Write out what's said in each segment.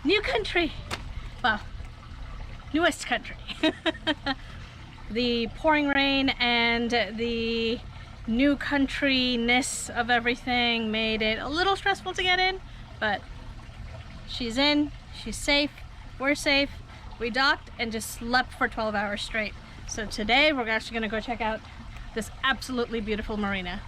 New country. Well, newest country. The pouring rain and the new countryness of everything made it a little stressful to get in, but she's in, she's safe, we're safe. We docked and just slept for 12 hours straight. So today we're actually gonna go check out this absolutely beautiful marina.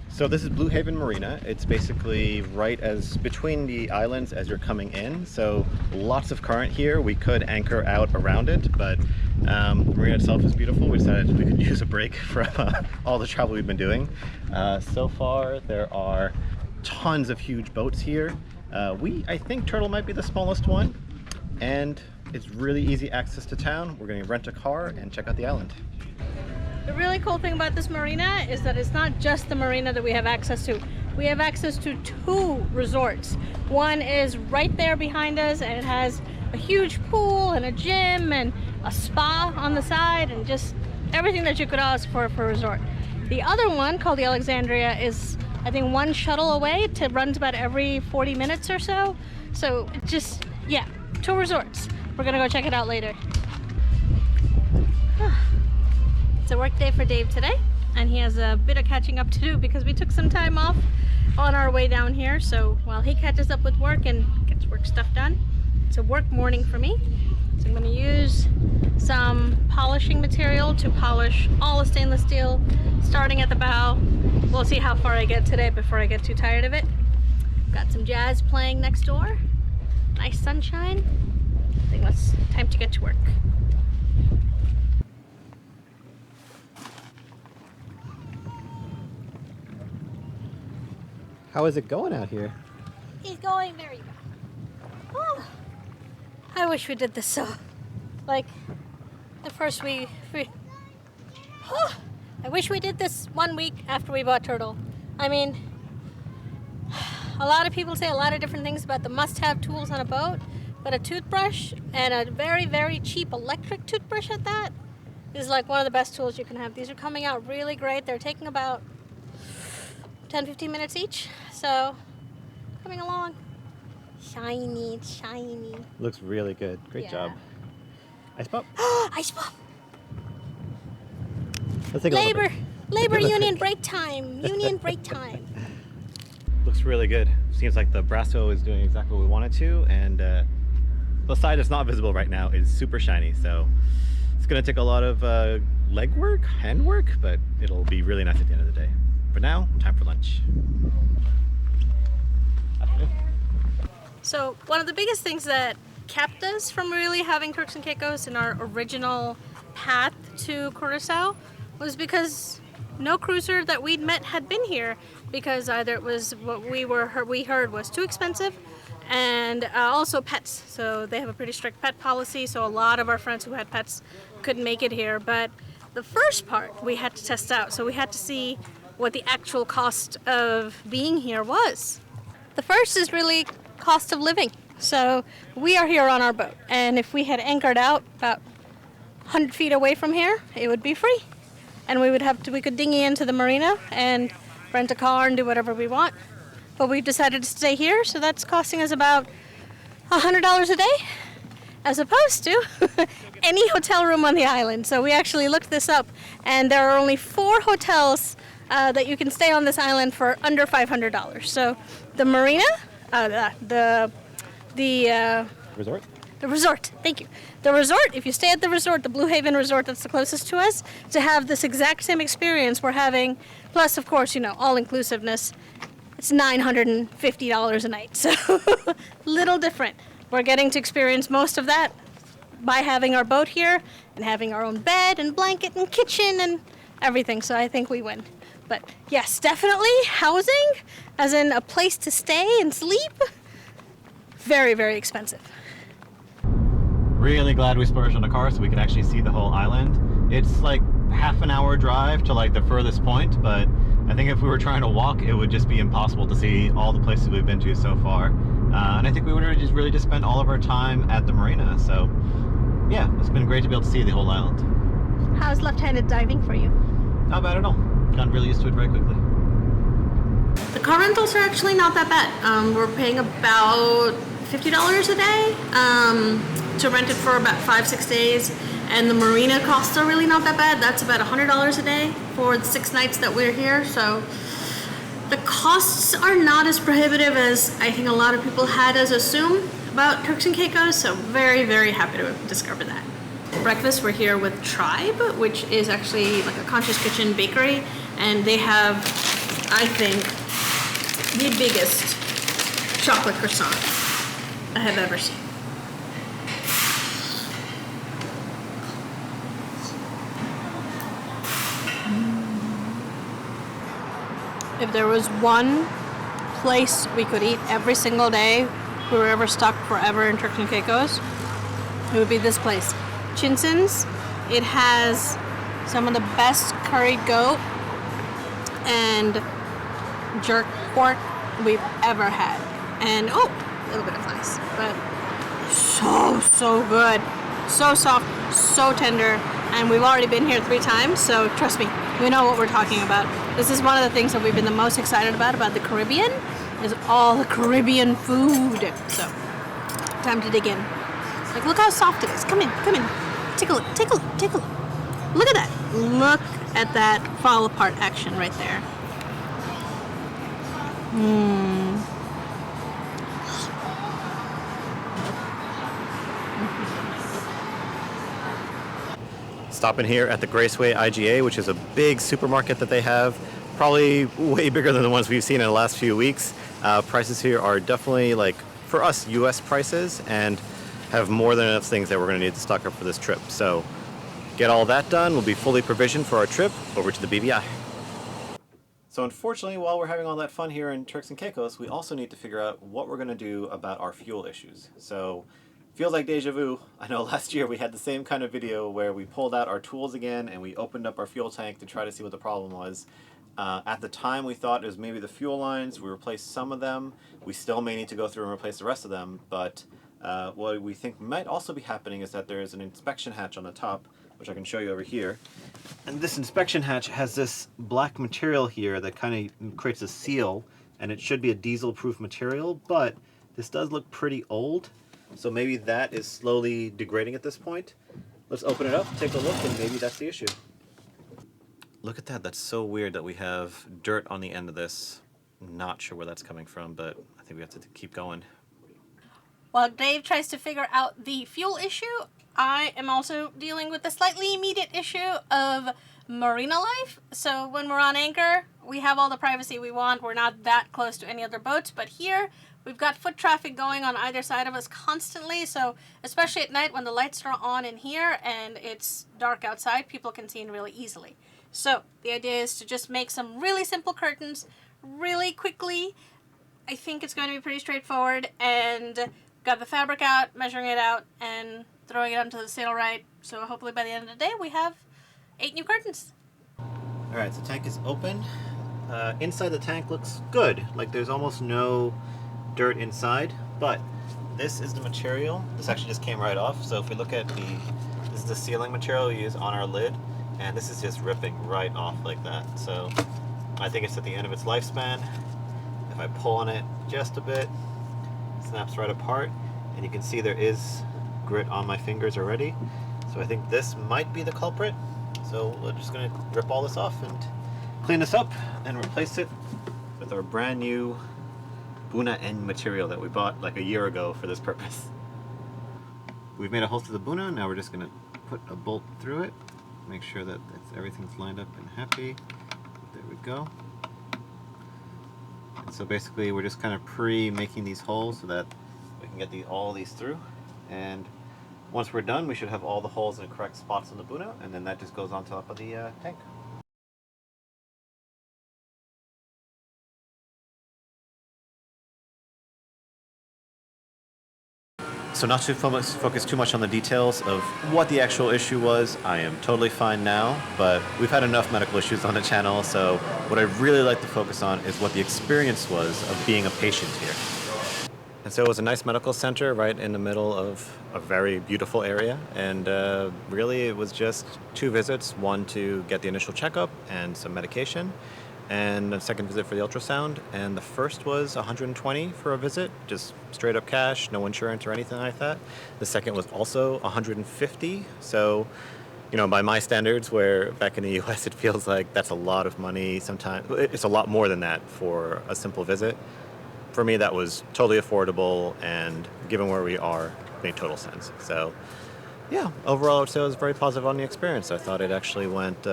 So this is Blue Haven Marina. It's basically right as between the islands as you're coming in. So lots of current here. We could anchor out around it, but the marina itself is beautiful. We decided we could use a break from all the travel we've been doing. So far, there are tons of huge boats here. I think Turtle might be the smallest one, and it's really easy access to town. We're going to rent a car and check out the island. The really cool thing about this marina is that it's not just the marina that we have access to. We have access to 2 resorts. One is right there behind us, and it has a huge pool and a gym and a spa on the side and just everything that you could ask for a resort. The other one, called the Alexandria, is I think 1 shuttle away. It runs about every 40 minutes or so. So just, yeah, 2 resorts. We're gonna go check it out later. It's a work day for Dave today, and he has a bit of catching up to do because we took some time off on our way down here. So while he catches up with work and gets work stuff done, it's a work morning for me. So I'm going to use some polishing material to polish all the stainless steel, starting at the bow. We'll see how far I get today before I get too tired of it. Got some jazz playing next door. Nice sunshine. I think it's time to get to work. How is it going out here? He's going very well. Oh, I wish we did this so. Like, the first week. Oh, I wish we did this 1 week after we bought Turtle. I mean, a lot of people say a lot of different things about the must-have tools on a boat, but a toothbrush, and a very, very cheap electric toothbrush at that, is like one of the best tools you can have. These are coming out really great. They're taking about 10-15 minutes each, so coming along. Shiny, shiny. Looks really good. Great job. Ice pop? Ice pop! Let's take a Labor union break time. Union break time. Looks really good. Seems like the Brasso is doing exactly what we want it to, and the side that's not visible right now is super shiny, so it's gonna take a lot of leg work, hand work, but it'll be really nice at the end of the day. For now, time for lunch. So one of the biggest things that kept us from really having Turks and Caicos in our original path to Curacao was because no cruiser that we'd met had been here, because either it was what we heard was too expensive, and also pets. So they have a pretty strict pet policy, so a lot of our friends who had pets couldn't make it here. But the first part we had to test out, so we had to see what the actual cost of being here was. The first is really cost of living. So we are here on our boat, and if we had anchored out about 100 feet away from here, it would be free. And we could dinghy into the marina and rent a car and do whatever we want. But we decided to stay here, so that's costing us about $100 a day, as opposed to any hotel room on the island. So we actually looked this up, and there are only 4 hotels that you can stay on this island for under $500. So the marina, the Resort? The resort, thank you. The resort, if you stay at the resort, the Blue Haven resort that's the closest to us, to have this exact same experience we're having, plus, of course, all-inclusiveness, it's $950 a night. So, little different. We're getting to experience most of that by having our boat here and having our own bed and blanket and kitchen and everything. So I think we win. But yes, definitely housing, as in a place to stay and sleep, very, very expensive. Really glad we splurged on a car so we could actually see the whole island. It's like half an hour drive to like the furthest point, but I think if we were trying to walk, it would just be impossible to see all the places we've been to so far. And I think we would have really just spent all of our time at the marina. So yeah, it's been great to be able to see the whole island. How's left-handed diving for you? Not bad at all. Got really used to it very quickly. The car rentals are actually not that bad. We're paying about $50 a day to rent it for about 5-6 days. And the marina costs are really not that bad. That's about $100 a day for the 6 nights that we're here. So the costs are not as prohibitive as I think a lot of people had as assumed about Turks and Caicos. So very, very happy to discover that. Breakfast, we're here with Tribe, which is actually like a conscious kitchen bakery. And they have, I think, the biggest chocolate croissant I have ever seen. If there was one place we could eat every single day, if we were ever stuck forever in Turks and Caicos, it would be this place. Chinson's. It has some of the best curried goat and jerk pork we've ever had. And oh, a little bit of flies, but so good. So soft, so tender, and we've already been here 3 times, so trust me, we know what we're talking about. This is one of the things that we've been the most excited about the Caribbean, is all the Caribbean food. So, time to dig in. Like, look how soft it is. Come in. Take a look. Look at that. Look at that fall apart action right there. Stopping here at the Graceway IGA, which is a big supermarket that they have, probably way bigger than the ones we've seen in the last few weeks. Prices here are definitely, like, for us, US prices, and have more than enough things that we're going to need to stock up for this trip. So get all that done, we'll be fully provisioned for our trip over to the BVI. So unfortunately, while we're having all that fun here in Turks and Caicos, we also need to figure out what we're going to do about our fuel issues. So feels like deja vu. I know last year we had the same kind of video where we pulled out our tools again and we opened up our fuel tank to try to see what the problem was. At the time we thought it was maybe the fuel lines. We replaced some of them. We still may need to go through and replace the rest of them, but what we think might also be happening is that there is an inspection hatch on the top, which I can show you over here. And this inspection hatch has this black material here that kind of creates a seal, and it should be a diesel-proof material, but this does look pretty old. So maybe that is slowly degrading at this point. Let's open it up, take a look, and maybe that's the issue. Look at that. That's so weird that we have dirt on the end of this. Not sure where that's coming from, but I think we have to keep going. While Dave tries to figure out the fuel issue, I am also dealing with the slightly immediate issue of marina life. So when we're on anchor, we have all the privacy we want. We're not that close to any other boats, but here we've got foot traffic going on either side of us constantly. So especially at night when the lights are on in here and it's dark outside, people can see in really easily. So the idea is to just make some really simple curtains really quickly. I think it's going to be pretty straightforward, and got the fabric out, measuring it out, and throwing it onto the sail right. So hopefully by the end of the day we have 8 new curtains. Alright, so tank is open. Inside the tank looks good. Like there's almost no dirt inside, but this is the material. This actually just came right off. So if we look at this is the sealing material we use on our lid, and this is just ripping right off like that. So I think it's at the end of its lifespan. If I pull on it just a bit, it snaps right apart, and you can see there is grit on my fingers already. So I think this might be the culprit. So we're just gonna rip all this off and clean this up and replace it with our brand new Buna end material that we bought like a year ago for this purpose. We've made a hole through the Buna. Now we're just gonna put a bolt through it, make sure that everything's lined up and happy. There we go. And so basically we're just kind of pre-making these holes so that we can get all these through. And once we're done, we should have all the holes in the correct spots on the Buna, and then that just goes on top of the tank. So not to focus too much on the details of what the actual issue was. I am totally fine now, but we've had enough medical issues on the channel, so what I'd really like to focus on is what the experience was of being a patient here. And so it was a nice medical center right in the middle of a very beautiful area, and really it was just 2 visits, one to get the initial checkup and some medication, and a second visit for the ultrasound. And the first was $120 for a visit, just straight up cash, no insurance or anything like that. The second was also $150. So, you know, by my standards, where back in the US it feels like that's a lot of money, sometimes it's a lot more than that for a simple visit. For me, that was totally affordable, and given where we are, made total sense. So, yeah, overall, I would say I was very positive on the experience. I thought it actually went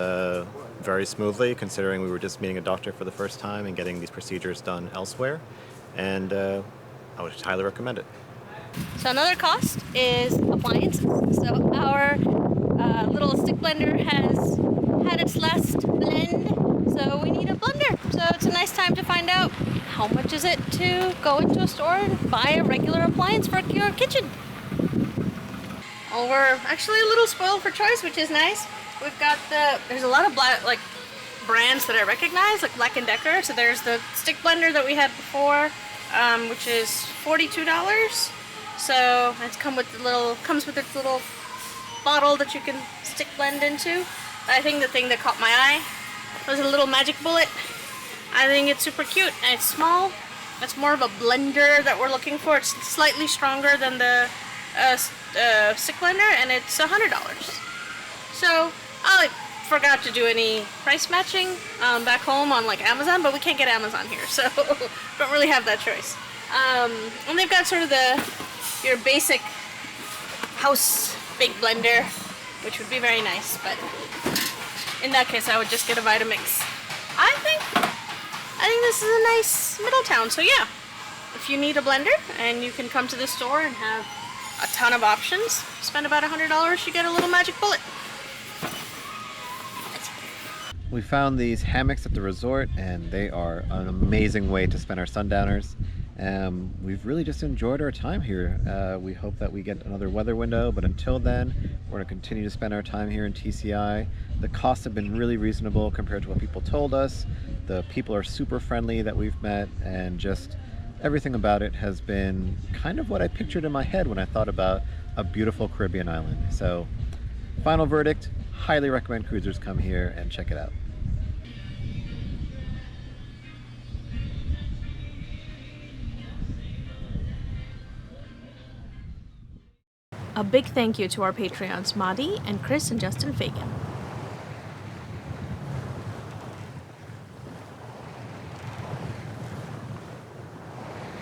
very smoothly, considering we were just meeting a doctor for the first time and getting these procedures done elsewhere. And I would highly recommend it. So another cost is appliances. So our little stick blender has had its last blend, so we need a blender. So it's a nice time to find out how much is it to go into a store and buy a regular appliance for your kitchen. Well, we're actually a little spoiled for choice, which is nice. We've got there's a lot of brands that I recognize, like Black & Decker. So there's the stick blender that we had before, which is $42. So it's comes with its little bottle that you can stick blend into. I think the thing that caught my eye was a little magic bullet. I think it's super cute, and it's small. It's more of a blender that we're looking for. It's slightly stronger than the stick blender, and it's $100. So I forgot to do any price matching back home on like Amazon, but we can't get Amazon here, so don't really have that choice. And they've got sort of your basic house big blender, which would be very nice, but in that case I would just get a Vitamix. I think this is a nice middle town, so yeah, if you need a blender and you can come to the store and have a ton of options, spend about $100, you get a little magic bullet. We found these hammocks at the resort, and they are an amazing way to spend our sundowners. We've really just enjoyed our time here. We hope that we get another weather window, but until then, we're going to continue to spend our time here in TCI. The costs have been really reasonable compared to what people told us. The people are super friendly that we've met, and just everything about it has been kind of what I pictured in my head when I thought about a beautiful Caribbean island. So, final verdict, highly recommend cruisers come here and check it out. A big thank you to our Patreons, Madi and Chris and Justin Fagan.